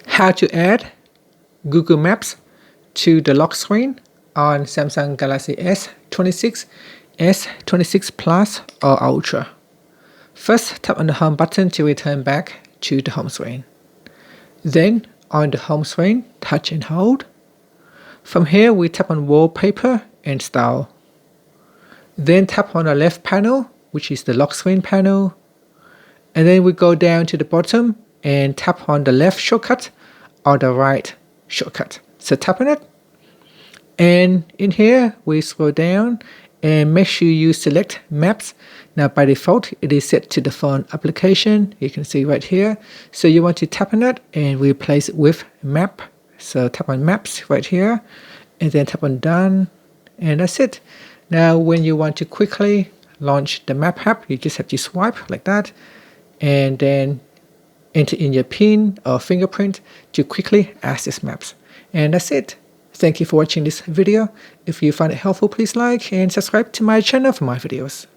How to add Google Maps to the lock screen on Samsung Galaxy S26, S26 Plus or Ultra. First, tap on the home button to return back to the home screen. Then, on the home screen, touch and hold. From here, we tap on Wallpaper and Style. Then tap on the left panel, which is the lock screen panel. And then we go down to the bottom and tap on the left shortcut or the right shortcut. So tap on it. And in here, we scroll down and make sure you select Maps. Now by default, it is set to the phone application. You can see right here. So you want to tap on it and replace it with Map. So tap on Maps right here and then tap on Done. And that's it. Now when you want to quickly launch the Map app, you just have to swipe like that and then enter in your PIN or fingerprint to quickly access Maps. And that's it. Thank you for watching this video. If you find it helpful, please like and subscribe to my channel for more videos.